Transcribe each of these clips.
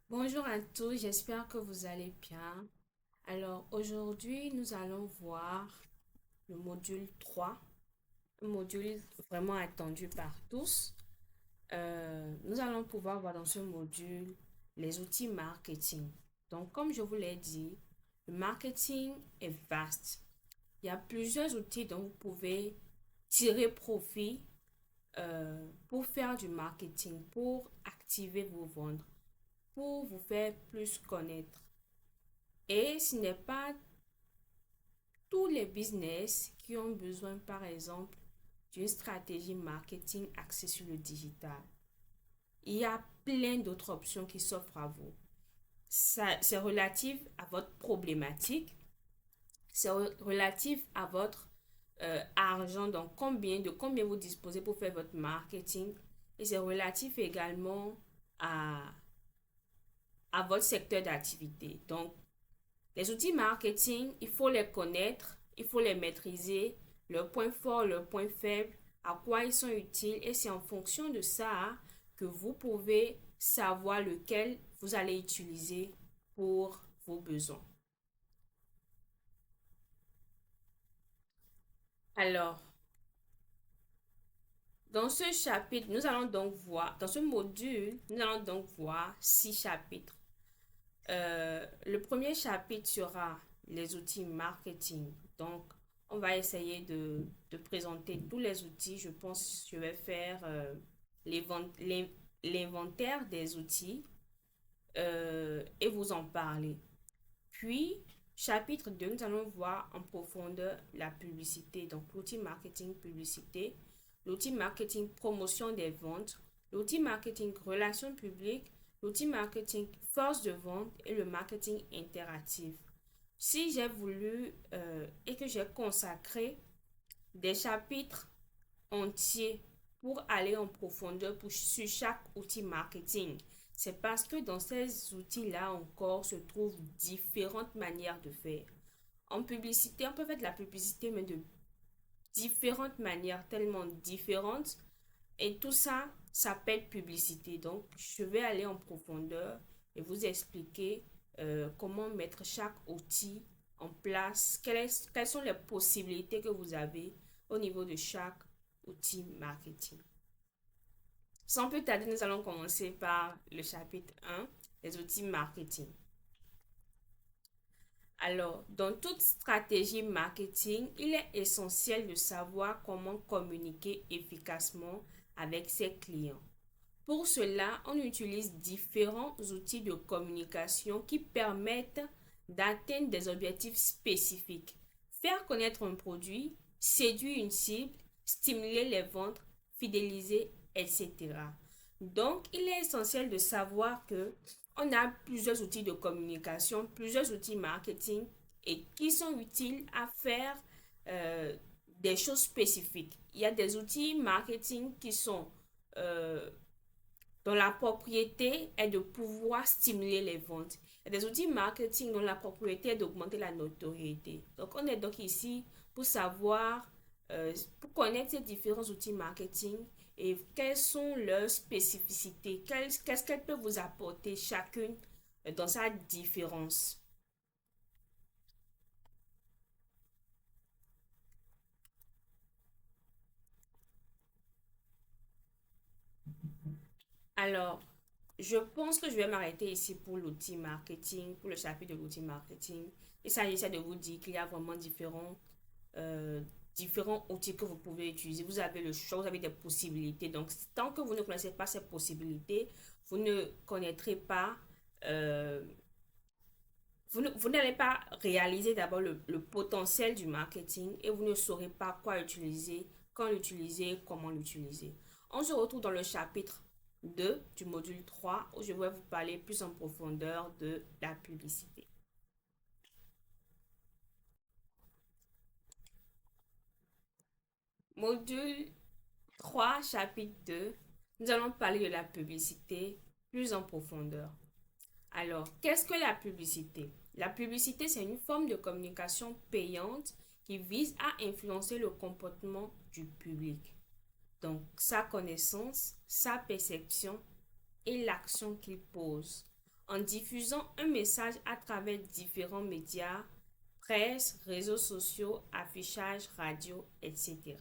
Bonjour à tous, j'espère que vous allez bien. Alors aujourd'hui, nous allons voir le module 3, un module vraiment attendu par tous. Nous allons pouvoir voir dans ce module les outils marketing. Donc comme je vous l'ai dit, le marketing est vaste. Il y a plusieurs outils dont vous pouvez tirer profit pour faire du marketing, pour activer vos ventes, pour vous faire plus connaître. Et ce n'est pas tous les business qui ont besoin, par exemple, d'une stratégie marketing axée sur le digital. Il y a plein d'autres options qui s'offrent à vous. Ça, c'est relatif à votre problématique, c'est relatif à votre argent, donc combien vous disposez pour faire votre marketing, et c'est relatif également à, à votre secteur d'activité. Donc, les outils marketing, il faut les connaître, il faut les maîtriser, leurs points forts, leurs points faibles, à quoi ils sont utiles. Et c'est en fonction de ça que vous pouvez savoir lequel vous allez utiliser pour vos besoins. Alors, dans ce chapitre, nous allons donc voir, dans ce module, nous allons donc voir 6 chapitres. Le premier chapitre sera les outils marketing. Donc, on va essayer de présenter tous les outils. Je pense que je vais faire l'inventaire des outils et vous en parler. Puis, chapitre 2, nous allons voir en profondeur la publicité. Donc, l'outil marketing publicité, l'outil marketing promotion des ventes, l'outil marketing relations publiques, l'outil marketing force de vente et le marketing interactif. Si j'ai voulu et que j'ai consacré des chapitres entiers pour aller en profondeur sur chaque outil marketing, c'est parce que dans ces outils-là encore se trouvent différentes manières de faire. En publicité, on peut faire de la publicité, mais de différentes manières, tellement différentes. Et tout ça s'appelle publicité. Donc, je vais aller en profondeur et vous expliquer comment mettre chaque outil en place, quelles sont les possibilités que vous avez au niveau de chaque outil marketing. Sans plus tarder, nous allons commencer par le chapitre 1, les outils marketing. Alors, dans toute stratégie marketing, il est essentiel de savoir comment communiquer efficacement avec ses clients. Pour cela, on utilise différents outils de communication qui permettent d'atteindre des objectifs spécifiques. Faire connaître un produit, séduire une cible, stimuler les ventes, fidéliser, etc. Donc, il est essentiel de savoir que on a plusieurs outils de communication, plusieurs outils marketing et qui sont utiles à faire des choses spécifiques. Il y a des outils marketing qui sont euh, dont la propriété est de pouvoir stimuler les ventes. Il y a des outils marketing dont la propriété est d'augmenter la notoriété. Donc, on est donc ici pour savoir, pour connaître ces différents outils marketing et quelles sont leurs spécificités, qu'est-ce qu'elles peuvent vous apporter chacune dans sa différence. Alors, je pense que je vais m'arrêter ici pour l'outil marketing, pour le chapitre de l'outil marketing. Il s'agissait de vous dire qu'il y a vraiment euh, différents outils que vous pouvez utiliser. Vous avez le choix, vous avez des possibilités. Donc, tant que vous ne connaissez pas ces possibilités, vous ne connaîtrez pas, euh, vous n'allez pas réaliser d'abord le potentiel du marketing et vous ne saurez pas quoi utiliser, quand l'utiliser, comment l'utiliser. On se retrouve dans le chapitre 2 du module 3 où je vais vous parler plus en profondeur de la publicité. Module 3 chapitre 2, nous allons parler de la publicité plus en profondeur. Alors, qu'est-ce que la publicité? La publicité, c'est une forme de communication payante qui vise à influencer le comportement du public. Donc, sa connaissance, sa perception et l'action qu'il pose. en diffusant un message à travers différents médias, presse, réseaux sociaux, affichage, radio, etc.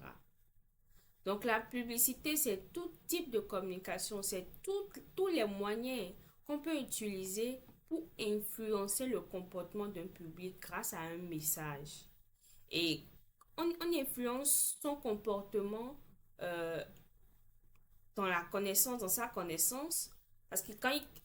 Donc la publicité, c'est tout type de communication, c'est tous les moyens qu'on peut utiliser pour influencer le comportement d'un public grâce à un message. Et on influence son comportement euh, dans la connaissance, dans sa connaissance, parce que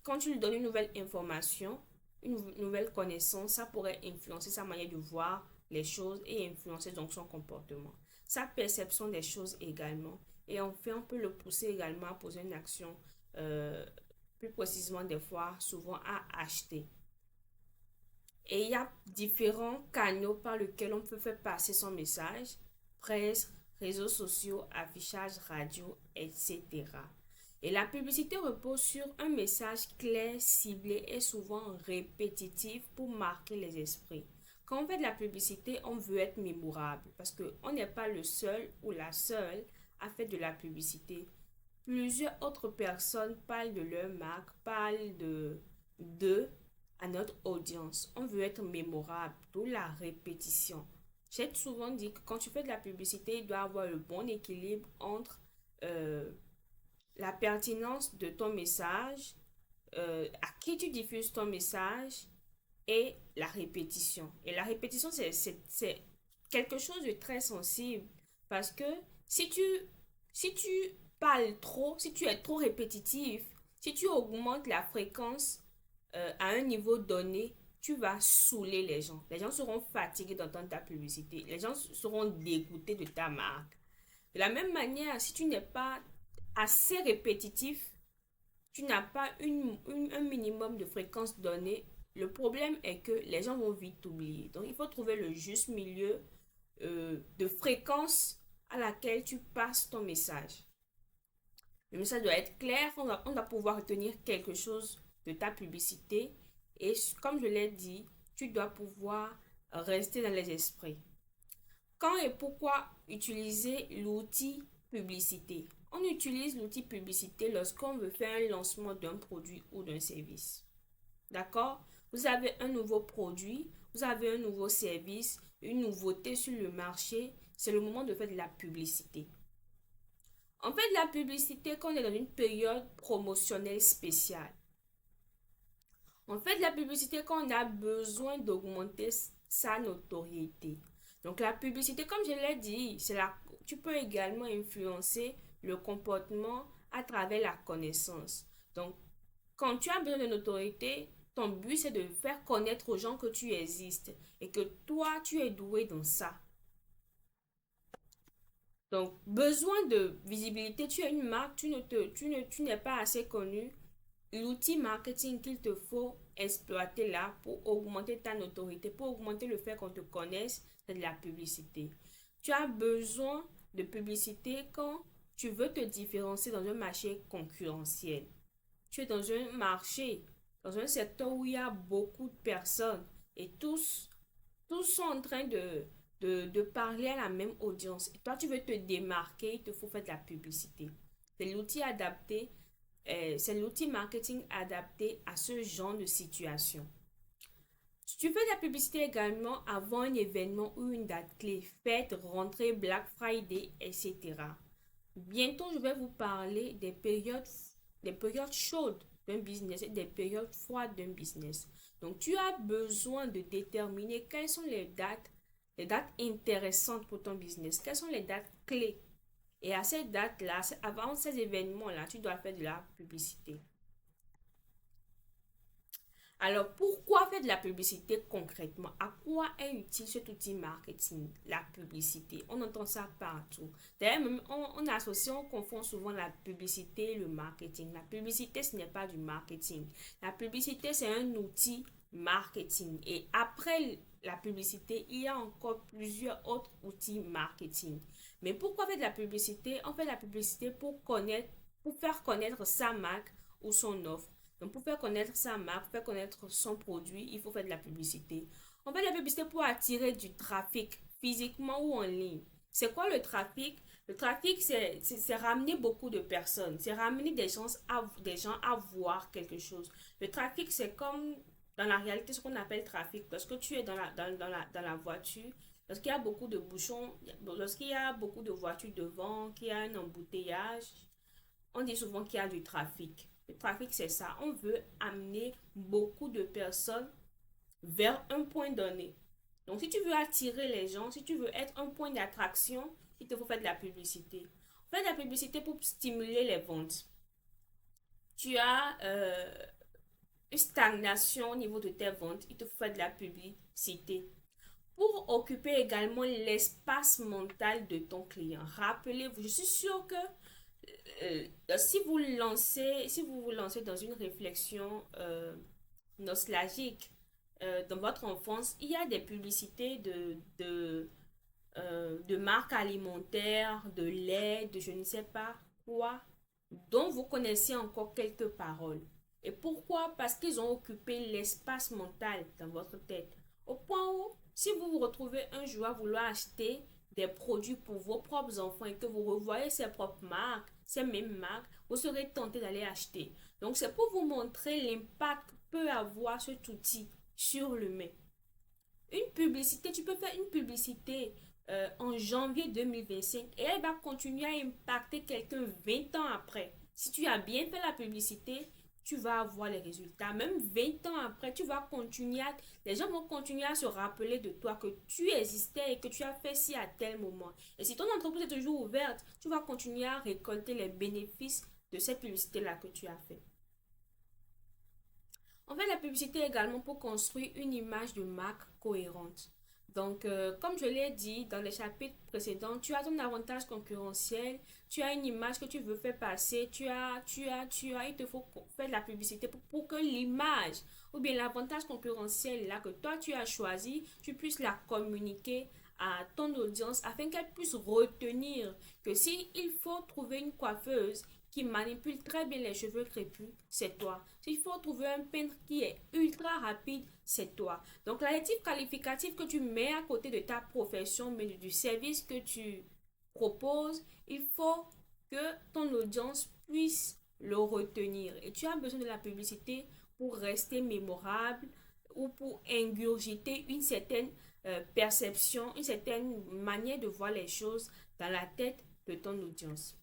quand tu lui donnes une nouvelle information, nouvelle connaissance, ça pourrait influencer sa manière de voir les choses et influencer donc son comportement. Sa perception des choses également. Et enfin, on peut le pousser également à poser une action, euh, plus précisément des fois, souvent à acheter. Et il y a différents canaux par lesquels on peut faire passer son message, presse, réseaux sociaux, affichage, radio, etc. Et la publicité repose sur un message clair, ciblé et souvent répétitif pour marquer les esprits. Quand on fait de la publicité, on veut être mémorable parce qu'on n'est pas le seul ou la seule à faire de la publicité. Plusieurs autres personnes parlent de leur marque, parlent de à notre audience. On veut être mémorable, d'où la répétition. J'ai souvent dit que quand tu fais de la publicité, il doit y avoir le bon équilibre entre euh, la pertinence de ton message, à qui tu diffuses ton message et la répétition. Et la répétition, c'est quelque chose de très sensible parce que si tu, si tu parles trop, si tu es trop répétitif, si tu augmentes la fréquence à un niveau donné, tu vas saouler les gens. Les gens seront fatigués d'entendre ta publicité. Les gens seront dégoûtés de ta marque. De la même manière, si tu n'es pas assez répétitif, tu n'as pas un minimum de fréquence donnée, le problème est que les gens vont vite t'oublier. Donc, il faut trouver le juste milieu de fréquence à laquelle tu passes ton message. Le message doit être clair, on doit pouvoir retenir quelque chose de ta publicité et comme je l'ai dit, tu dois pouvoir rester dans les esprits. Quand et pourquoi utiliser l'outil publicité? On utilise l'outil publicité lorsqu'on veut faire un lancement d'un produit ou d'un service. D'accord? Vous avez un nouveau produit, vous avez un nouveau service, une nouveauté sur le marché. C'est le moment de faire de la publicité. On fait de la publicité quand on est dans une période promotionnelle spéciale. On fait de la publicité quand on a besoin d'augmenter sa notoriété. Donc la publicité, comme je l'ai dit, tu peux également influencer le comportement à travers la connaissance. Donc, quand tu as besoin de notoriété, ton but c'est de faire connaître aux gens que tu existes et que toi, tu es doué dans ça. Donc, besoin de visibilité, tu as une marque, tu n'es pas assez connu. L'outil marketing qu'il te faut exploiter là pour augmenter ta notoriété, pour augmenter le fait qu'on te connaisse, c'est de la publicité. Tu as besoin de publicité quand tu veux te différencier dans un marché concurrentiel. Tu es dans un marché, dans un secteur où il y a beaucoup de personnes et tous sont en train de parler à la même audience. Et toi, tu veux te démarquer, il te faut faire de la publicité. C'est l'outil adapté, c'est l'outil marketing adapté à ce genre de situation. Si tu fais de la publicité également avant un événement ou une date clé, fête, rentrée, Black Friday, etc. Bientôt, je vais vous parler des périodes chaudes d'un business et des périodes froides d'un business. Donc, tu as besoin de déterminer quelles sont les dates intéressantes pour ton business, quelles sont les dates clés. Et à ces dates-là, avant ces événements-là, tu dois faire de la publicité. Alors, pourquoi faire de la publicité concrètement? À quoi est utile cet outil marketing, la publicité? On entend ça partout. D'ailleurs, même on associe, on confond souvent la publicité et le marketing. La publicité, ce n'est pas du marketing. La publicité, c'est un outil marketing. Et après la publicité, il y a encore plusieurs autres outils marketing. Mais pourquoi faire de la publicité? On fait de la publicité pour faire connaître sa marque ou son offre. Donc, pour faire connaître sa marque, pour faire connaître son produit, il faut faire de la publicité. On fait de la publicité pour attirer du trafic, physiquement ou en ligne. C'est quoi le trafic? Le trafic, c'est ramener beaucoup de personnes. C'est ramener des gens à voir quelque chose. Le trafic, c'est comme dans la réalité ce qu'on appelle trafic. Lorsque tu es dans la voiture, lorsqu'il y a beaucoup de bouchons, lorsqu'il y a beaucoup de voitures devant, qu'il y a un embouteillage, on dit souvent qu'il y a du trafic. Le trafic, c'est ça. On veut amener beaucoup de personnes vers un point donné. Donc, si tu veux attirer les gens, si tu veux être un point d'attraction, il te faut faire de la publicité. Faire de la publicité pour stimuler les ventes. Tu as une stagnation au niveau de tes ventes, il te faut faire de la publicité. Pour occuper également l'espace mental de ton client. Rappelez-vous, je suis sûre que si vous vous lancez dans une réflexion nostalgique dans votre enfance, il y a des publicités de marques alimentaires, de lait, de je ne sais pas quoi, dont vous connaissez encore quelques paroles. Et pourquoi? Parce qu'ils ont occupé l'espace mental dans votre tête. Au point où, si vous vous retrouvez un jour à vouloir acheter des produits pour vos propres enfants et que vous revoyez ces propres marques, ces mêmes marques, vous serez tenté d'aller acheter. Donc, c'est pour vous montrer l'impact que peut avoir cet outil sur l'humain. Une publicité, tu peux faire une publicité en janvier 2025 et elle va continuer à impacter quelqu'un 20 ans après. Si tu as bien fait la publicité, tu vas avoir les résultats. Même 20 ans après, les gens vont continuer à se rappeler de toi que tu existais et que tu as fait ci à tel moment. Et si ton entreprise est toujours ouverte, tu vas continuer à récolter les bénéfices de cette publicité-là que tu as fait. On fait la publicité également pour construire une image de marque cohérente. Donc, comme je l'ai dit dans les chapitres précédents, tu as ton avantage concurrentiel, tu as une image que tu veux faire passer, il te faut faire de la publicité pour que l'image ou bien l'avantage concurrentiel là que toi tu as choisi, tu puisses la communiquer à ton audience afin qu'elle puisse retenir que si il faut trouver une coiffeuse qui manipule très bien les cheveux crépus, c'est toi. S'il faut trouver un peintre qui est ultra rapide, c'est toi. Donc, l'adjectif qualificatif que tu mets à côté de ta profession, mais du service que tu proposes, il faut que ton audience puisse le retenir. Et tu as besoin de la publicité pour rester mémorable ou pour ingurgiter une certaine perception, une certaine manière de voir les choses dans la tête de ton audience.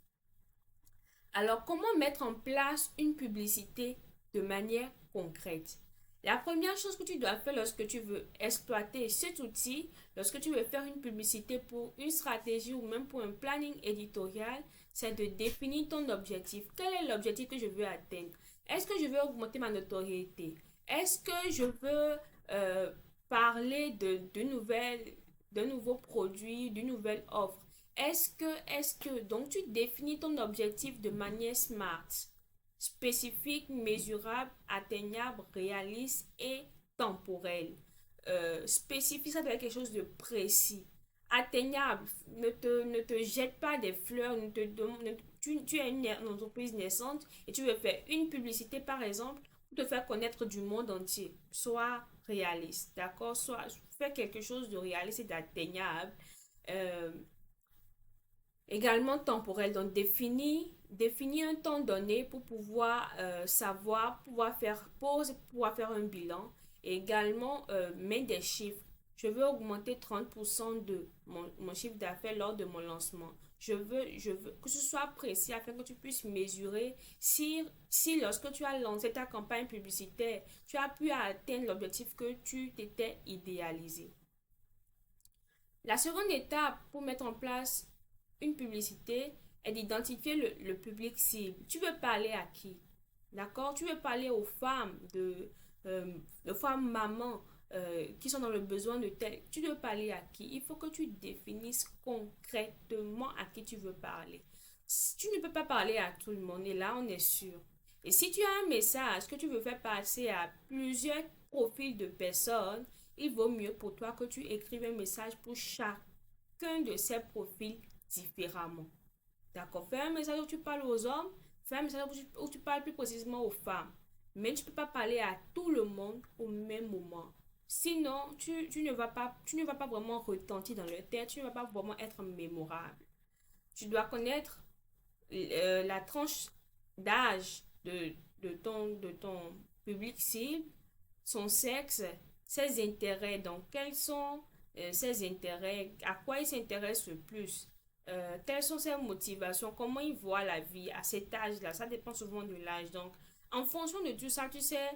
Alors, comment mettre en place une publicité de manière concrète? La première chose que tu dois faire lorsque tu veux exploiter cet outil, lorsque tu veux faire une publicité pour une stratégie ou même pour un planning éditorial, c'est de définir ton objectif. Quel est l'objectif que je veux atteindre? Est-ce que je veux augmenter ma notoriété? Est-ce que je veux euh, parler de nouvelles, d'un nouveau produit, d'une nouvelle offre? Donc tu définis ton objectif de manière smart, spécifique, mesurable, atteignable, réaliste et temporel. Spécifique, ça doit être quelque chose de précis. Atteignable, ne te jette pas des fleurs, tu es une entreprise naissante et tu veux faire une publicité par exemple pour te faire connaître du monde entier. Sois réaliste, d'accord? Fais quelque chose de réaliste et d'atteignable. Euh, Également temporel, donc définir un temps donné pour pouvoir savoir, pouvoir faire pause, pouvoir faire un bilan. Et également, mettre des chiffres. Je veux augmenter 30% de mon chiffre d'affaires lors de mon lancement. Je veux que ce soit précis afin que tu puisses mesurer si lorsque tu as lancé ta campagne publicitaire, tu as pu atteindre l'objectif que tu t'étais idéalisé. La seconde étape pour mettre en place une publicité est d'identifier le public cible. Tu veux parler à qui? D'accord? Tu veux parler aux femmes, de femmes mamans qui sont dans le besoin de tel. Tu veux parler à qui? Il faut que tu définisses concrètement à qui tu veux parler. Tu ne peux pas parler à tout le monde et là on est sûr. Et si tu as un message que tu veux faire passer à plusieurs profils de personnes, il vaut mieux pour toi que tu écrives un message pour chacun de ces profils différemment. D'accord? Fais un message où tu parles aux hommes, fais un message où tu parles plus précisément aux femmes. Mais tu ne peux pas parler à tout le monde au même moment. Sinon, tu ne vas pas vraiment retentir dans le tête, tu ne vas pas vraiment être mémorable. Tu dois connaître la tranche d'âge de ton public cible, son sexe, ses intérêts. Donc, quels sont ses intérêts? À quoi il s'intéresse le plus? Quelles sont ses motivations? Comment il voit la vie à cet âge-là? Ça dépend souvent de l'âge. Donc, en fonction de tout ça, tu sais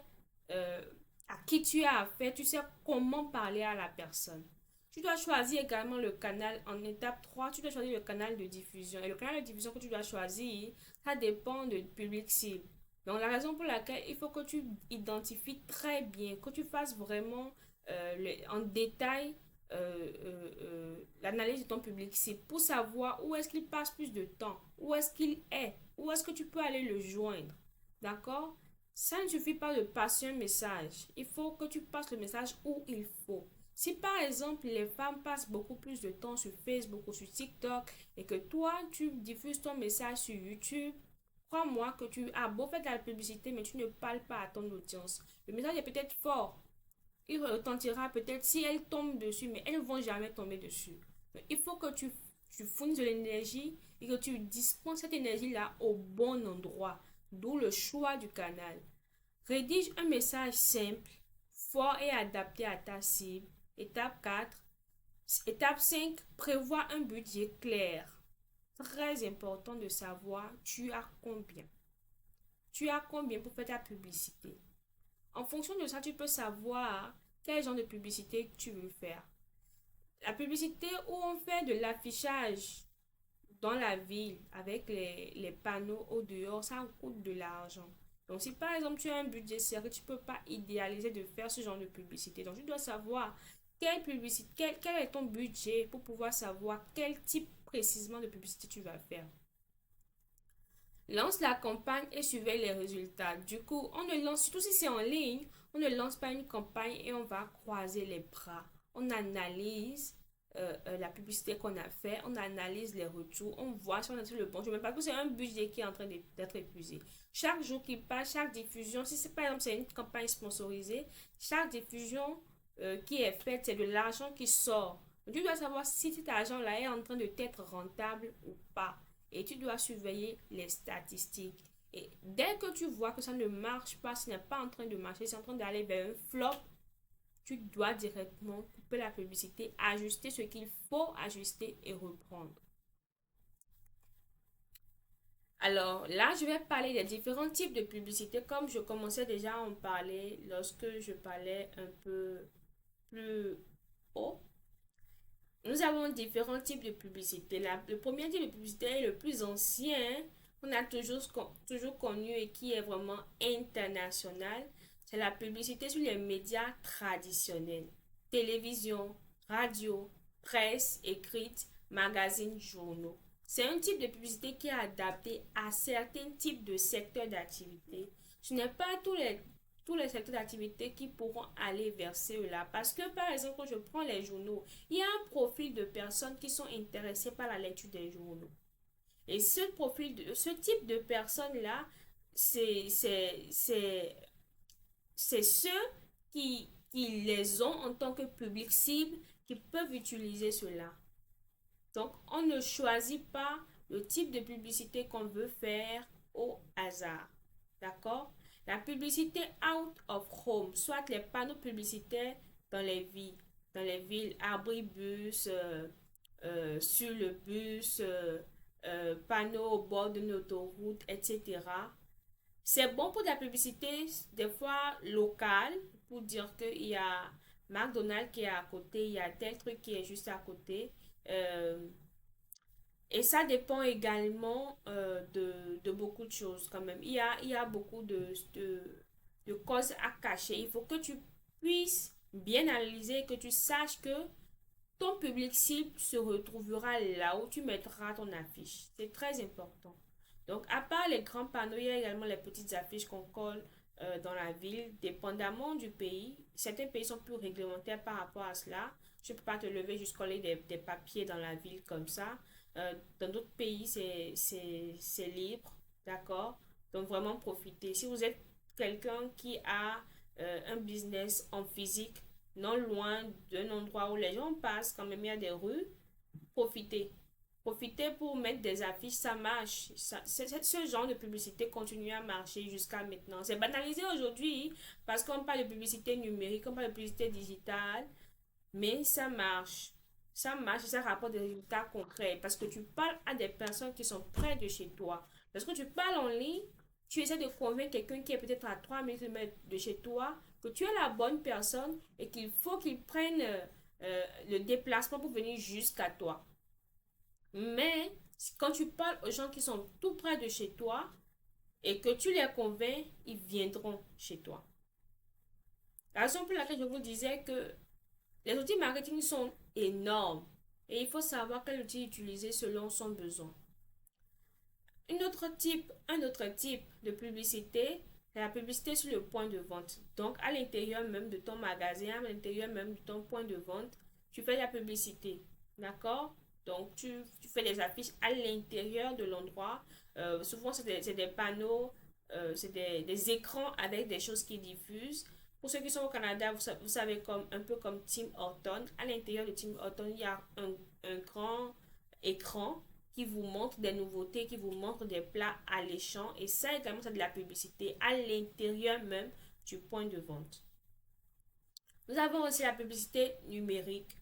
euh, à qui tu as affaire, tu sais comment parler à la personne. Tu dois choisir également le canal en étape 3. Tu dois choisir le canal de diffusion. Et le canal de diffusion que tu dois choisir, ça dépend du public cible. Donc, la raison pour laquelle il faut que tu identifies très bien, que tu fasses vraiment en détail l'analyse de ton public cible pour savoir où est-ce qu'il passe plus de temps, où est-ce qu'il est, où est-ce que tu peux aller le joindre. D'accord? Ça ne suffit pas de passer un message. Il faut que tu passes le message où il faut. Si par exemple les femmes passent beaucoup plus de temps sur Facebook ou sur TikTok et que toi tu diffuses ton message sur YouTube, crois-moi que tu as beau faire de la publicité mais tu ne parles pas à ton audience. Le message est peut-être fort. Il retentira peut-être si elles tombent dessus mais elles ne vont jamais tomber dessus. Donc, il faut que tu fournisses de l'énergie et que tu dispenses cette énergie-là au bon endroit. D'où le choix du canal. Rédige un message simple, fort et adapté à ta cible. Étape 4. Étape 5. Prévois un budget clair. Très important de savoir tu as combien. Tu as combien pour faire ta publicité. En fonction de ça, tu peux savoir quel genre de publicité tu veux faire. La publicité où on fait de l'affichage dans la ville avec les panneaux au dehors, ça coûte de l'argent. Donc, si par exemple tu as un budget serré, tu ne peux pas idéaliser de faire ce genre de publicité. Donc, tu dois savoir quelle publicité, quel est ton budget pour pouvoir savoir quel type précisément de publicité tu vas faire. Lance la campagne et surveille les résultats. Du coup, on ne lance, surtout si c'est en ligne, on ne lance pas une campagne et on va croiser les bras. On analyse la publicité qu'on a fait, on analyse les retours, on voit si on a fait le bon chemin. Parce que c'est un budget qui est en train d'être épuisé. Chaque jour qui passe, chaque diffusion, si c'est par exemple c'est une campagne sponsorisée, chaque diffusion qui est faite, c'est de l'argent qui sort. Donc, tu dois savoir si cet argent-là est en train de t'être rentable ou pas. Et tu dois surveiller les statistiques. Et dès que tu vois que ça ne marche pas, ce n'est pas en train de marcher, c'est en train d'aller vers un flop, tu dois directement couper la publicité, ajuster ce qu'il faut ajuster et reprendre. Alors là, je vais parler des différents types de publicité comme je commençais déjà à en parler lorsque je parlais un peu plus haut. Nous avons différents types de publicité. Le premier type de publicité est le plus ancien, on a toujours connu et qui est vraiment international. C'est la publicité sur les médias traditionnels. Télévision, radio, presse écrite, magazines, journaux. C'est un type de publicité qui est adapté à certains types de secteurs d'activité. Ce n'est pas tous les secteurs d'activité qui pourront aller vers ceux-là. Parce que, par exemple, quand je prends les journaux, il y a un profil de personnes qui sont intéressées par la lecture des journaux. Et ce type de personnes-là, c'est, c'est, c'est, c'est ceux qui les ont en tant que public cible qui peuvent utiliser cela. Donc, on ne choisit pas le type de publicité qu'on veut faire au hasard. D'accord? La publicité out of home, soit les panneaux publicitaires dans les villes, abribus, sur le bus, panneaux au bord d'une autoroute, etc. C'est bon pour de la publicité, des fois locale, pour dire qu'il y a McDonald's qui est à côté, il y a tel truc qui est juste à côté. Euh, et ça dépend également de beaucoup de choses quand même. Il y a beaucoup de causes à cacher. Il faut que tu puisses bien analyser et que tu saches que ton public cible se retrouvera là où tu mettras ton affiche. C'est très important. Donc, à part les grands panneaux, il y a également les petites affiches qu'on colle dans la ville, dépendamment du pays. Certains pays sont plus réglementaires par rapport à cela. Tu ne peux pas te lever juste coller des papiers dans la ville comme ça. Dans d'autres pays, c'est libre, d'accord? Donc, vraiment profitez. Si vous êtes quelqu'un qui a un business en physique, non loin d'un endroit où les gens passent, quand même il y a des rues, profitez. Profitez pour mettre des affiches, ça marche. Ce genre de publicité continue à marcher jusqu'à maintenant. C'est banalisé aujourd'hui parce qu'on parle de publicité numérique, on parle de publicité digitale, mais ça marche. Ça marche et ça rapporte des résultats concrets parce que tu parles à des personnes qui sont près de chez toi. Parce que tu parles en ligne, tu essaies de convaincre quelqu'un qui est peut-être à 3 000 km de chez toi que tu es la bonne personne et qu'il faut qu'il prenne le déplacement pour venir jusqu'à toi. Mais quand tu parles aux gens qui sont tout près de chez toi et que tu les convaincs, ils viendront chez toi. La raison pour laquelle je vous disais que les outils marketing sont énormes et il faut savoir quel outil utiliser selon son besoin. Un autre type de publicité, c'est la publicité sur le point de vente. Donc, à l'intérieur même de ton magasin, à l'intérieur même de ton point de vente, tu fais la publicité. D'accord? Donc, tu fais des affiches à l'intérieur de l'endroit. Souvent, c'est des panneaux, c'est des écrans avec des choses qui diffusent. Pour ceux qui sont au Canada, vous savez, un peu comme Tim Horton. À l'intérieur de Tim Horton, il y a un grand écran qui vous montre des nouveautés, qui vous montre des plats alléchants. Et ça également, c'est de la publicité à l'intérieur même du point de vente. Nous avons aussi la publicité numérique,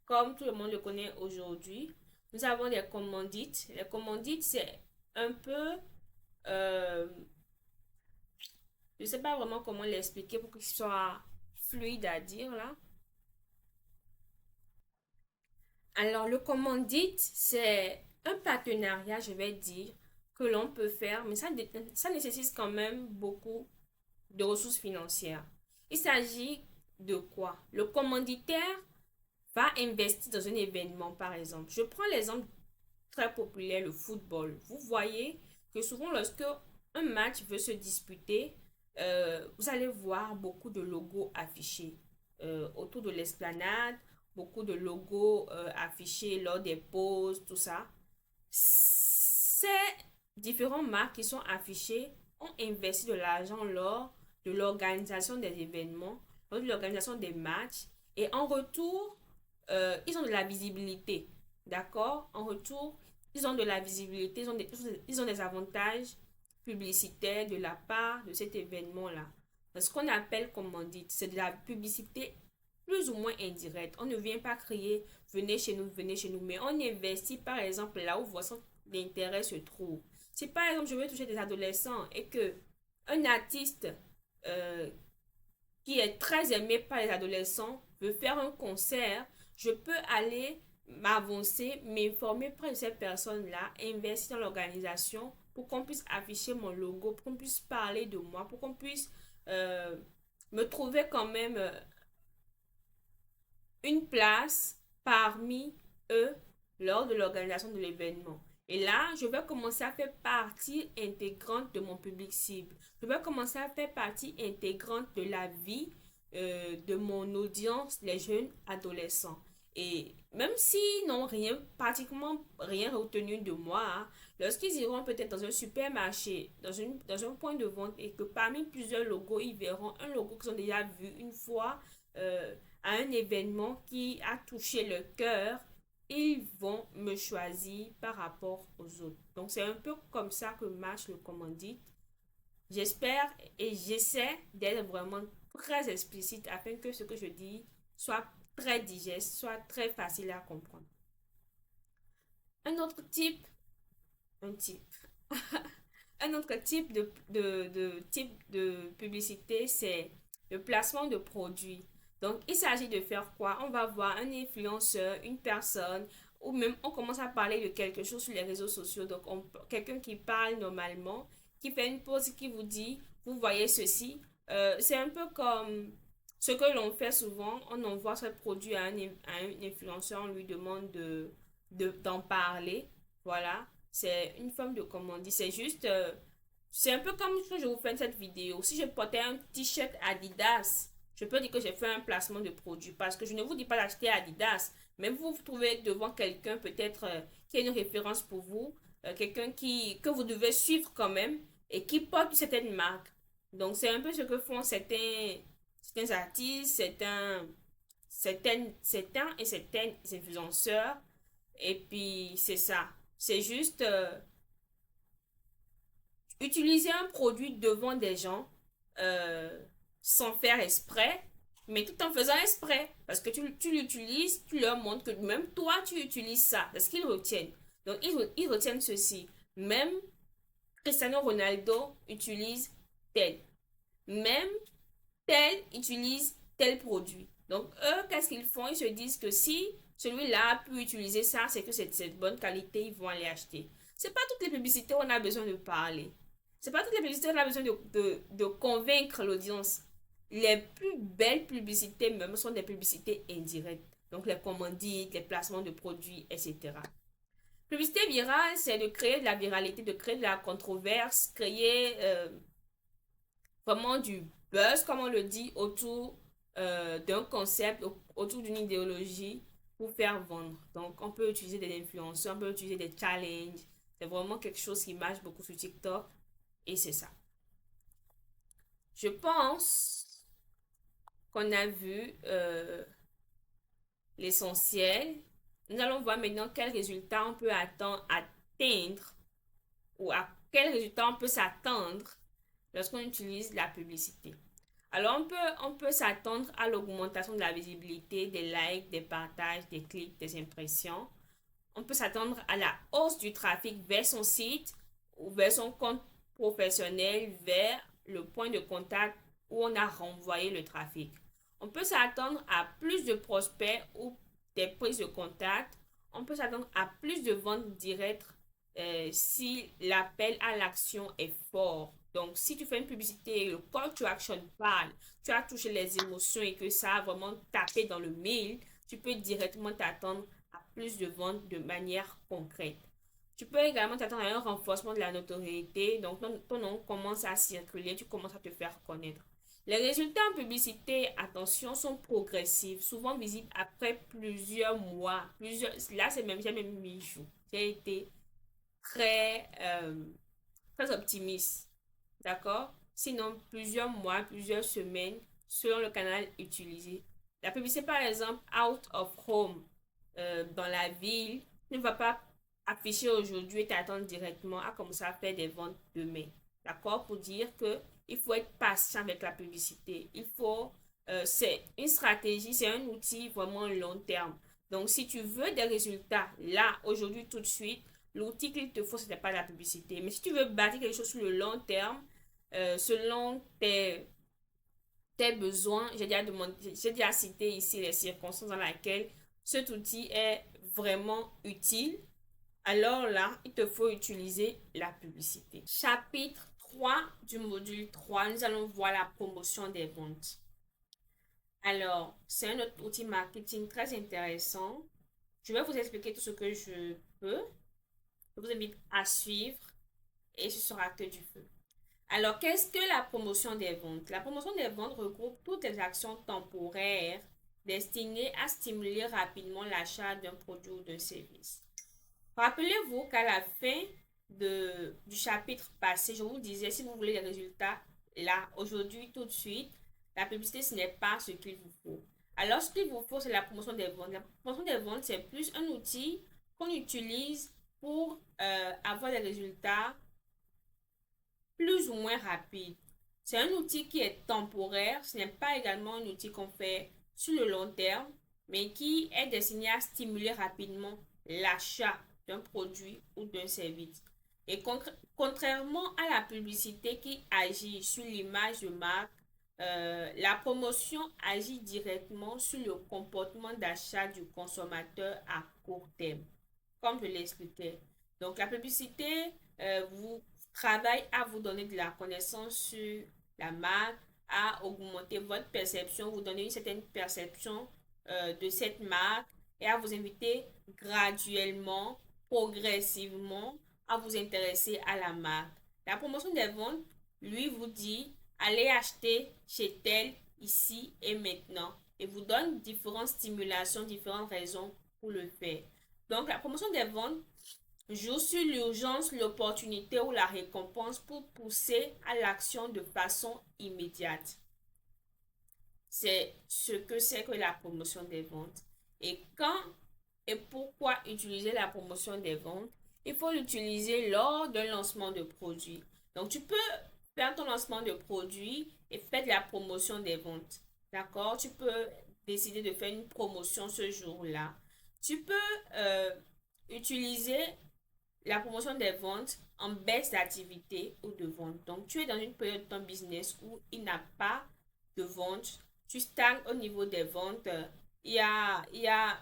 comme tout le monde le connaît aujourd'hui. Nous avons les commandites. Les commandites, c'est un peu... euh, je ne sais pas vraiment comment l'expliquer pour qu'il soit fluide à dire là. Alors, le commandite, c'est un partenariat, je vais dire, que l'on peut faire, mais ça nécessite quand même beaucoup de ressources financières. Il s'agit de quoi? Le commanditaire va investir dans un événement, par exemple. Je prends l'exemple très populaire, le football. Vous voyez que souvent, lorsque un match veut se disputer, vous allez voir beaucoup de logos affichés autour de l'esplanade, beaucoup de logos affichés lors des pauses, tout ça. Ces différentes marques qui sont affichées ont investi de l'argent lors de l'organisation des événements, lors de l'organisation des matchs, et en retour, ils ont de la visibilité. D'accord? En retour, ils ont de la visibilité, ils ont des avantages publicitaires de la part de cet événement-là. Ce qu'on appelle commandite, c'est de la publicité plus ou moins indirecte. On ne vient pas crier venez chez nous, mais on investit par exemple là où votre intérêt se trouve. Si par exemple je veux toucher des adolescents et que un artiste euh, qui est très aimé par les adolescents veut faire un concert, je peux aller m'avancer, m'informer près de cette personne-là, investir dans l'organisation pour qu'on puisse afficher mon logo, pour qu'on puisse parler de moi, pour qu'on puisse euh, me trouver quand même une place parmi eux lors de l'organisation de l'événement. Et là, je vais commencer à faire partie intégrante de mon public cible. Je vais commencer à faire partie intégrante de la vie de mon audience, les jeunes adolescents. Et même s'ils n'ont rien, pratiquement rien retenu de moi, hein, lorsqu'ils iront peut-être dans un supermarché, dans un point de vente, et que parmi plusieurs logos, ils verront un logo qu'ils ont déjà vu une fois, à un événement qui a touché le cœur, ils vont me choisir par rapport aux autres. Donc, c'est un peu comme ça que marche le commandite. J'espère et j'essaie d'être vraiment très explicite afin que ce que je dis soit très digeste, soit très facile à comprendre. Un autre type, un type, un autre type de publicité, c'est le placement de produits. Donc, il s'agit de faire quoi? On va voir un influenceur, une personne, ou même on commence à parler de quelque chose sur les réseaux sociaux. Donc, quelqu'un qui parle normalement, qui fait une pause, qui vous dit, vous voyez ceci. C'est un peu comme ce que l'on fait souvent. On envoie ce produit à un influenceur, on lui demande d'en parler. Voilà. C'est une forme de commandite. C'est juste, c'est un peu comme ce je vous fais cette vidéo. Si je portais un t-shirt Adidas, je peux dire que j'ai fait un placement de produit parce que je ne vous dis pas d'acheter Adidas, mais vous vous trouvez devant quelqu'un peut-être qui a une référence pour vous, quelqu'un que vous devez suivre quand même et qui porte certaines marques. Donc, c'est un peu ce que font certains artistes, certains certains et certaines influenceurs. Et puis, c'est ça. C'est juste utiliser un produit devant des gens euh, sans faire exprès, mais tout en faisant exprès. Parce que tu l'utilises, tu leur montres que même toi, tu utilises ça. C'est ce qu'ils retiennent. Donc, ils retiennent ceci. Même Cristiano Ronaldo utilise tel. Même tel utilise tel produit. Donc, eux, qu'est-ce qu'ils font? Ils se disent que si celui-là a pu utiliser ça, c'est que c'est de bonne qualité, ils vont aller acheter. C'est pas toutes les publicités où on a besoin de parler. C'est pas toutes les publicités où on a besoin de convaincre l'audience. Les plus belles publicités, même, sont des publicités indirectes. Donc, les commandites, les placements de produits, etc. Publicité virale, c'est de créer de la viralité, de créer de la controverse, créer vraiment du buzz, comme on le dit, autour d'un concept, autour d'une idéologie pour faire vendre. Donc, on peut utiliser des influenceurs, on peut utiliser des challenges. C'est vraiment quelque chose qui marche beaucoup sur TikTok et c'est ça. Je pense qu'on a vu l'essentiel. Nous allons voir maintenant quels résultats on peut atteindre ou à quels résultats on peut s'attendre lorsqu'on utilise la publicité. Alors, on peut s'attendre à l'augmentation de la visibilité, des likes, des partages, des clics, des impressions. On peut s'attendre à la hausse du trafic vers son site ou vers son compte professionnel, vers le point de contact où on a renvoyé le trafic. On peut s'attendre à plus de prospects ou des prises de contact. On peut s'attendre à plus de ventes directes si l'appel à l'action est fort. Donc, si tu fais une publicité et le call to action parle, tu as touché les émotions et que ça a vraiment tapé dans le mail, tu peux directement t'attendre à plus de ventes de manière concrète. Tu peux également t'attendre à un renforcement de la notoriété. Donc, ton nom commence à circuler, tu commences à te faire connaître. Les résultats en publicité, attention, sont progressifs, souvent visibles après plusieurs mois. Là, j'ai même mis jours. J'ai été très, très optimiste. D'accord? Sinon, plusieurs mois, plusieurs semaines selon le canal utilisé. La publicité, par exemple, out of home, dans la ville, ne va pas afficher aujourd'hui et t'attendre directement à commencer à faire des ventes demain. D'accord? Pour dire que il faut être patient avec la publicité. C'est une stratégie, c'est un outil vraiment long terme. Donc, si tu veux des résultats là, aujourd'hui, tout de suite, l'outil qu'il te faut, ce n'est pas la publicité. Mais si tu veux bâtir quelque chose sur le long terme, selon tes besoins, j'ai déjà cité ici les circonstances dans lesquelles cet outil est vraiment utile. Alors là, il te faut utiliser la publicité. Chapitre 3 du module 3, nous allons voir la promotion des ventes. Alors, c'est un autre outil marketing très intéressant. Je vais vous expliquer tout ce que je peux. Je vous invite à suivre et ce sera que du feu. Alors, qu'est-ce que la promotion des ventes? La promotion des ventes regroupe toutes les actions temporaires destinées à stimuler rapidement l'achat d'un produit ou d'un service. Rappelez-vous qu'à la fin du chapitre passé, je vous disais, si vous voulez des résultats là, aujourd'hui, tout de suite, la publicité, ce n'est pas ce qu'il vous faut. Alors, ce qu'il vous faut, c'est la promotion des ventes. La promotion des ventes, c'est plus un outil qu'on utilise pour avoir des résultats plus ou moins rapides. C'est un outil qui est temporaire. Ce n'est pas également un outil qu'on fait sur le long terme, mais qui est destiné à stimuler rapidement l'achat d'un produit ou d'un service. Et contrairement à la publicité qui agit sur l'image de marque, la promotion agit directement sur le comportement d'achat du consommateur à court terme, comme je l'expliquais. Donc, la publicité vous travaille à vous donner de la connaissance sur la marque, à augmenter votre perception, vous donner une certaine perception de cette marque et à vous inviter graduellement, progressivement à vous intéresser à la marque. La promotion des ventes, lui, vous dit, allez acheter chez tel, ici et maintenant. Et vous donne différentes stimulations, différentes raisons pour le faire. Donc, la promotion des ventes joue sur l'urgence, l'opportunité ou la récompense pour pousser à l'action de façon immédiate. c'est ce que c'est que la promotion des ventes. Et quand et pourquoi utiliser la promotion des ventes? Il faut l'utiliser lors d'un lancement de produit. Donc, tu peux faire ton lancement de produit et faire de la promotion des ventes. D'accord? Tu peux décider de faire une promotion ce jour-là. Tu peux utiliser la promotion des ventes en baisse d'activité ou de vente. Donc, tu es dans une période de ton business où il n'a pas de vente, tu stagnes au niveau des ventes, il y a, il y a,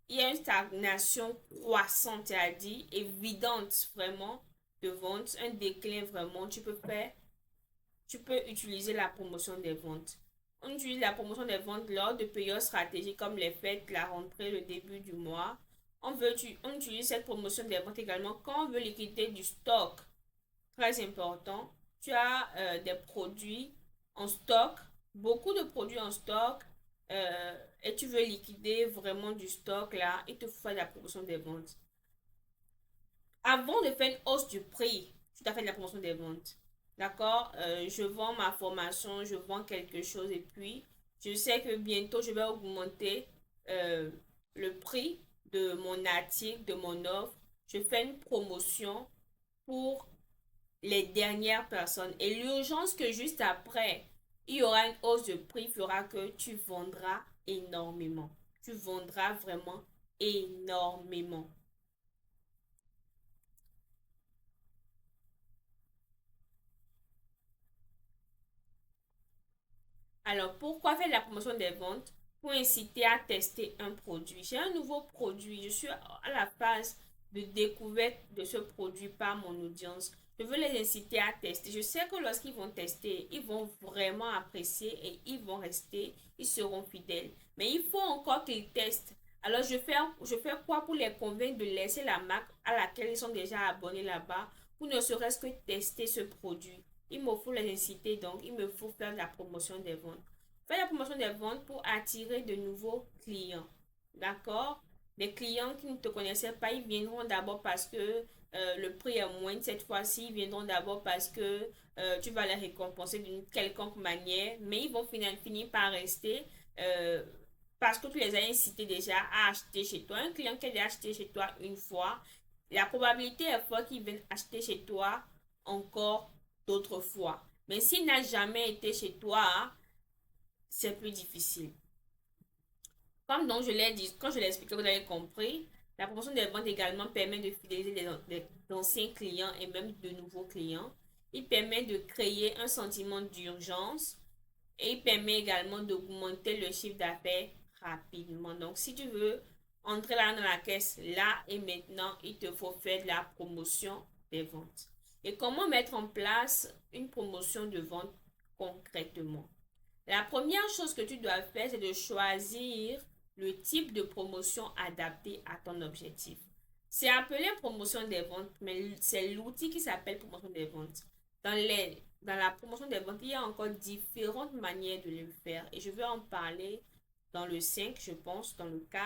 il y a une stagnation croissante, c'est-à-dire évidente vraiment de vente, un déclin vraiment, tu peux utiliser la promotion des ventes. On utilise la promotion des ventes lors de périodes stratégiques comme les fêtes, la rentrée, le début du mois. On utilise cette promotion des ventes également quand on veut liquider du stock. Très important. Tu as des produits en stock, beaucoup de produits en stock, et tu veux liquider vraiment du stock là, il te faut la promotion des ventes. Avant de faire une hausse du prix, tu dois faire de la promotion des ventes. D'accord? Je vends ma formation, je vends quelque chose et puis je sais que bientôt je vais augmenter euh, le prix de mon article, de mon offre. Je fais une promotion pour les dernières personnes. Et l'urgence que juste après, il y aura une hausse de prix fera que tu vendras énormément. Tu vendras vraiment énormément. Alors, pourquoi faire la promotion des ventes? Pour inciter à tester un produit. J'ai un nouveau produit. Je suis à la phase de découverte de ce produit par mon audience. Je veux les inciter à tester. Je sais que lorsqu'ils vont tester, ils vont vraiment apprécier et ils vont rester, ils seront fidèles. Mais il faut encore qu'ils testent. Alors, je fais quoi pour les convaincre de laisser la marque à laquelle ils sont déjà abonnés là-bas pour ne serait-ce que tester ce produit? Il me faut les inciter, donc il me faut faire la promotion des ventes. Faire la promotion des ventes pour attirer de nouveaux clients. D'accord? Les clients qui ne te connaissaient pas, ils viendront d'abord parce que le prix est moindre cette fois-ci. Ils viendront d'abord parce que tu vas les récompenser d'une quelconque manière. Mais ils vont finir par rester euh, parce que tu les as incités déjà à acheter chez toi. Un client qui a acheté chez toi une fois, la probabilité est forte qu'il vienne acheter chez toi encore d'autres fois. Mais s'il n'a jamais été chez toi, c'est plus difficile. Comme donc je l'ai dit, quand je l'ai expliqué, vous avez compris, la promotion des ventes également permet de fidéliser les anciens clients et même de nouveaux clients. Il permet de créer un sentiment d'urgence et il permet également d'augmenter le chiffre d'affaires rapidement. Donc, si tu veux entrer là dans la caisse, là et maintenant, il te faut faire de la promotion des ventes. Et comment mettre en place une promotion de vente concrètement? La première chose que tu dois faire, c'est de choisir le type de promotion adapté à ton objectif. C'est appelé promotion des ventes, mais c'est l'outil qui s'appelle promotion des ventes. Dans la promotion des ventes, il y a encore différentes manières de le faire et je vais en parler dans le 5, je pense, dans le 4.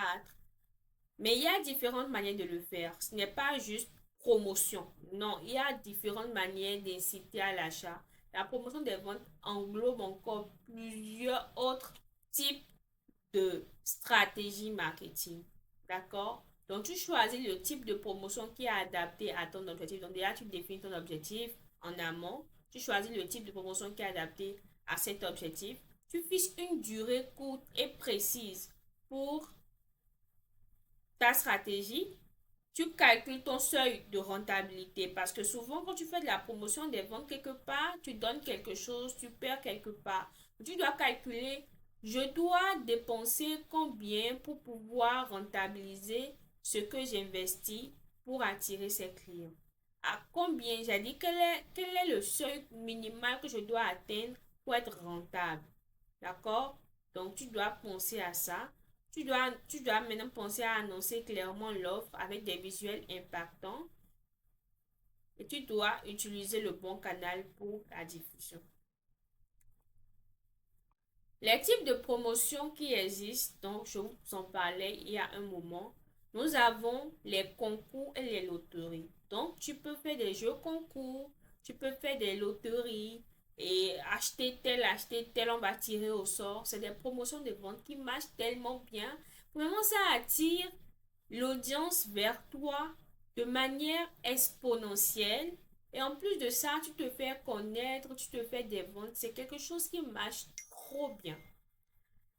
Mais il y a différentes manières de le faire. Ce n'est pas juste promotion. Non, il y a différentes manières d'inciter à l'achat. La promotion des ventes englobe encore plusieurs autres types de stratégies marketing. D'accord? Donc, tu choisis le type de promotion qui est adapté à ton objectif. Donc, déjà, tu définis ton objectif en amont. Tu choisis le type de promotion qui est adapté à cet objectif. Tu fixes une durée courte et précise pour ta stratégie. Tu calcules ton seuil de rentabilité parce que souvent quand tu fais de la promotion des ventes quelque part, tu donnes quelque chose, tu perds quelque part. Tu dois calculer, je dois dépenser combien pour pouvoir rentabiliser ce que j'investis pour attirer ces clients. À combien, j'ai dit, quel est le seuil minimal que je dois atteindre pour être rentable. D'accord? Donc, tu dois penser à ça. Tu dois maintenant penser à annoncer clairement l'offre avec des visuels impactants et tu dois utiliser le bon canal pour la diffusion. Les types de promotions qui existent, donc je vous en parlais il y a un moment, nous avons les concours et les loteries. Donc, tu peux faire des jeux concours, tu peux faire des loteries et acheter tel, on va tirer au sort. C'est des promotions de vente qui marchent tellement bien. Vraiment, ça attire l'audience vers toi de manière exponentielle. Et en plus de ça, tu te fais connaître, tu te fais des ventes. C'est quelque chose qui marche trop bien.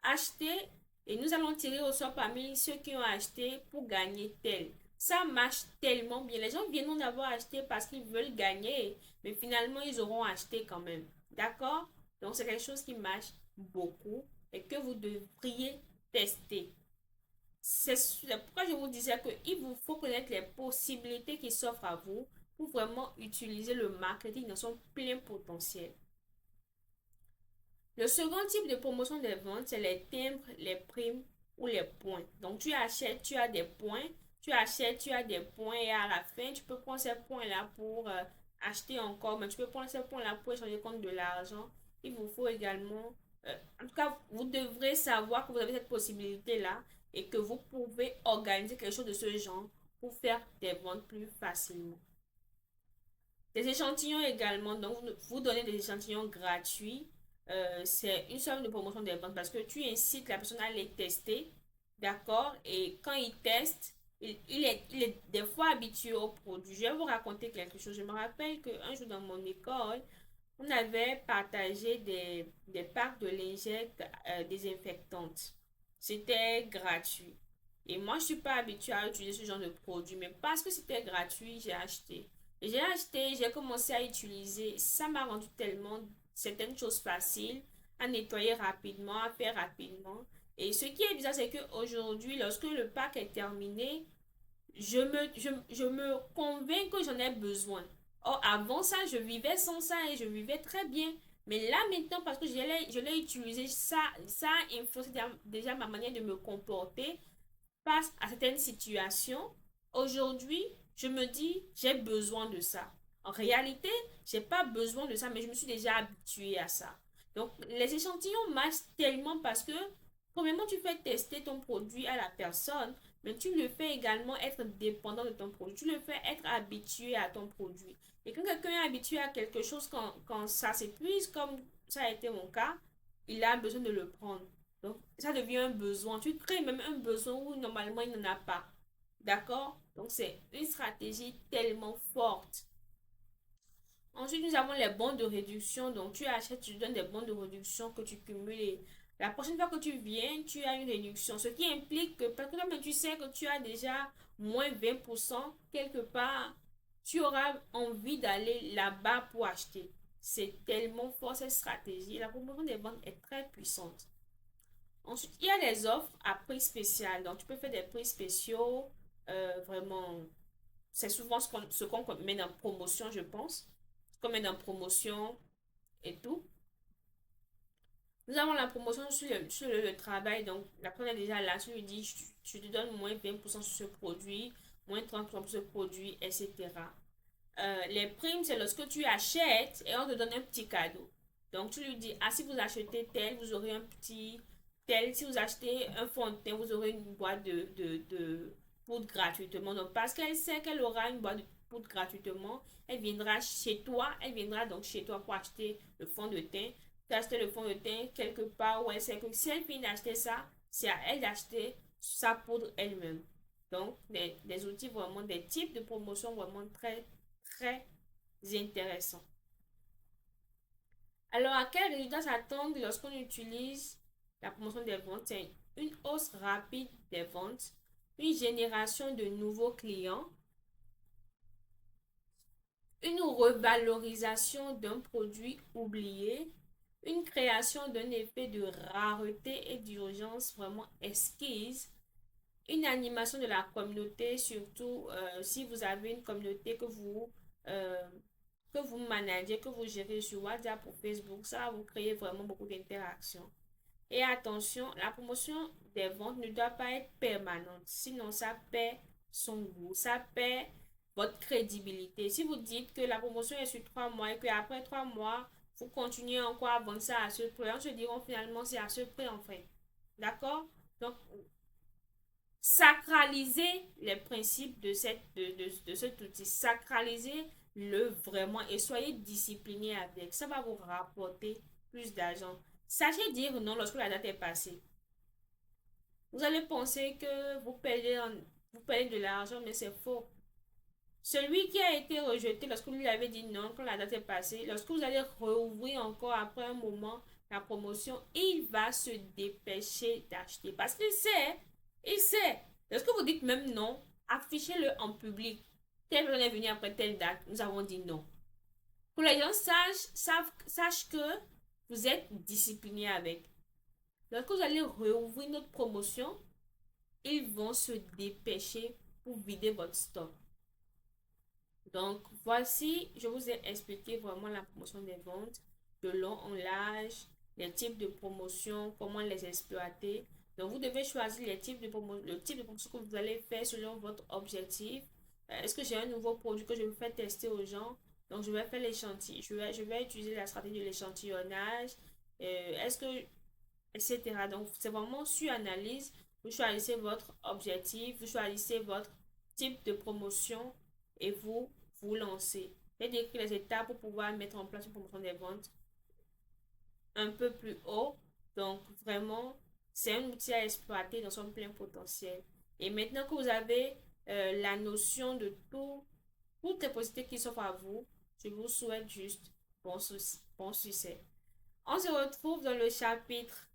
Acheter et nous allons tirer au sort parmi ceux qui ont acheté pour gagner tel. Ça marche tellement bien. Les gens viennent d'avoir acheté parce qu'ils veulent gagner, mais finalement, ils auront acheté quand même. D'accord? Donc, c'est quelque chose qui marche beaucoup et que vous devriez tester. C'est pourquoi je vous disais qu'il vous faut connaître les possibilités qui s'offrent à vous pour vraiment utiliser le marketing dans son plein potentiel. Le second type de promotion des ventes, c'est les timbres, les primes ou les points. Donc, tu achètes, tu as des points. Tu achètes, tu as des points et à la fin, tu peux prendre ces points-là pour acheter encore. Mais tu peux prendre ces points-là pour échanger contre de l'argent. Il vous faut également... en tout cas, vous devrez savoir que vous avez cette possibilité-là et que vous pouvez organiser quelque chose de ce genre pour faire des ventes plus facilement. Des échantillons également. Donc, vous donnez des échantillons gratuits. C'est une sorte de promotion des ventes parce que tu incites la personne à les tester. D'accord? Et quand il teste, il est des fois habitué au produit. Je vais vous raconter quelque chose. Je me rappelle qu'un jour dans mon école, on avait partagé des packs de lingettes désinfectantes. C'était gratuit. Et moi, je ne suis pas habituée à utiliser ce genre de produit, mais parce que c'était gratuit, j'ai acheté. Et j'ai acheté, j'ai commencé à utiliser. Ça m'a rendu tellement certaines choses faciles à nettoyer rapidement, à faire rapidement. Et ce qui est bizarre, c'est qu'aujourd'hui, lorsque le pack est terminé, je me convainc que j'en ai besoin. Or, avant ça, je vivais sans ça et je vivais très bien. Mais là, maintenant, parce que je l'ai utilisé, ça a influencé déjà ma manière de me comporter face à certaines situations. Aujourd'hui, je me dis, j'ai besoin de ça. En réalité, j'ai pas besoin de ça, mais je me suis déjà habituée à ça. Donc, les échantillons marchent tellement parce que, premièrement, tu fais tester ton produit à la personne, mais tu le fais également être dépendant de ton produit. Tu le fais être habitué à ton produit. Et quand quelqu'un est habitué à quelque chose, quand ça s'épuise, comme ça a été mon cas, il a besoin de le prendre. Donc, ça devient un besoin. Tu crées même un besoin où normalement il n'en a pas. D'accord? Donc, c'est une stratégie tellement forte. Ensuite, nous avons les bons de réduction. Donc, tu achètes, tu donnes des bons de réduction que tu cumules. Et la prochaine fois que tu viens, tu as une réduction. Ce qui implique que, parce que comme tu sais que tu as déjà moins 20% quelque part, tu auras envie d'aller là-bas pour acheter. C'est tellement fort cette stratégie. La promotion des ventes est très puissante. Ensuite, il y a les offres à prix spécial. Donc, tu peux faire des prix spéciaux. Vraiment, c'est souvent ce qu'on met en promotion, je pense. Ce qu'on met en promotion et tout. Nous avons la promotion sur le travail. Donc, la personne est déjà là. Tu lui dis, je te donne moins 20% sur ce produit, moins 30% sur ce produit, etc. Les primes, c'est lorsque tu achètes et on te donne un petit cadeau. Donc, tu lui dis, ah, si vous achetez tel, vous aurez un petit tel. Si vous achetez un fond de teint, vous aurez une boîte de poudre gratuitement. Donc, parce qu'elle sait qu'elle aura une boîte de poudre gratuitement, elle viendra chez toi. Elle viendra donc chez toi pour acheter le fond de teint. Tu as acheté le fond de teint quelque part où elle sait que si elle finit d'acheter ça, c'est à elle d'acheter sa poudre elle-même. Donc, des outils vraiment, des types de promotions vraiment très intéressants. Alors, à quel résultat s'attendre lorsqu'on utilise la promotion des ventes? C'est une hausse rapide des ventes, une génération de nouveaux clients, une revalorisation d'un produit oublié, une création d'un effet de rareté et d'urgence vraiment exquise, une animation de la communauté, surtout si vous avez une communauté euh, que vous managez, que vous gérez sur WhatsApp ou Facebook, ça va vous créer vraiment beaucoup d'interactions. Et attention, la promotion des ventes ne doit pas être permanente, sinon ça perd son goût, ça perd votre crédibilité. Si vous dites que la promotion est sur 3 mois et qu'après 3 mois, vous continuez encore à vendre ça à ce prix, on se dira finalement c'est à ce prix en fait. D'accord? Donc, sacraliser les principes de cet outil, sacraliser le vraiment et soyez discipliné avec. Ça va vous rapporter plus d'argent. Sachez dire non lorsque la date est passée. Vous allez penser que vous perdez de l'argent, mais c'est faux. Celui qui a été rejeté lorsque vous lui avez dit non quand la date est passée, lorsque vous allez rouvrir encore après un moment la promotion, il va se dépêcher d'acheter parce qu'il sait, il sait. Lorsque vous dites même non, affichez-le en public. Telle personne est venue après telle date, nous avons dit non. Pour les gens sachent que vous êtes discipliné avec. Lorsque vous allez rouvrir notre promotion, ils vont se dépêcher pour vider votre stock. Donc, voici, je vous ai expliqué vraiment la promotion des ventes de long en large, les types de promotions, comment les exploiter. Donc, vous devez choisir le type de promotion que vous allez faire selon votre objectif. Est-ce que j'ai un nouveau produit que je veux faire tester aux gens? Donc, je vais faire l'échantillon. Je vais utiliser la stratégie de l'échantillonnage. Est-ce que, etc. Donc, c'est vraiment sur analyse. Vous choisissez votre objectif, vous choisissez votre type de promotion et vous lancez. J'ai décrit les étapes pour pouvoir mettre en place une promotion des ventes un peu plus haut. Donc, vraiment, c'est un outil à exploiter dans son plein potentiel. Et maintenant que vous avez la notion de toutes les possibilités qui s'offrent à vous, je vous souhaite juste bon succès. On se retrouve dans le chapitre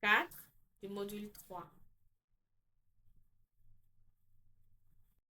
4 du module 3.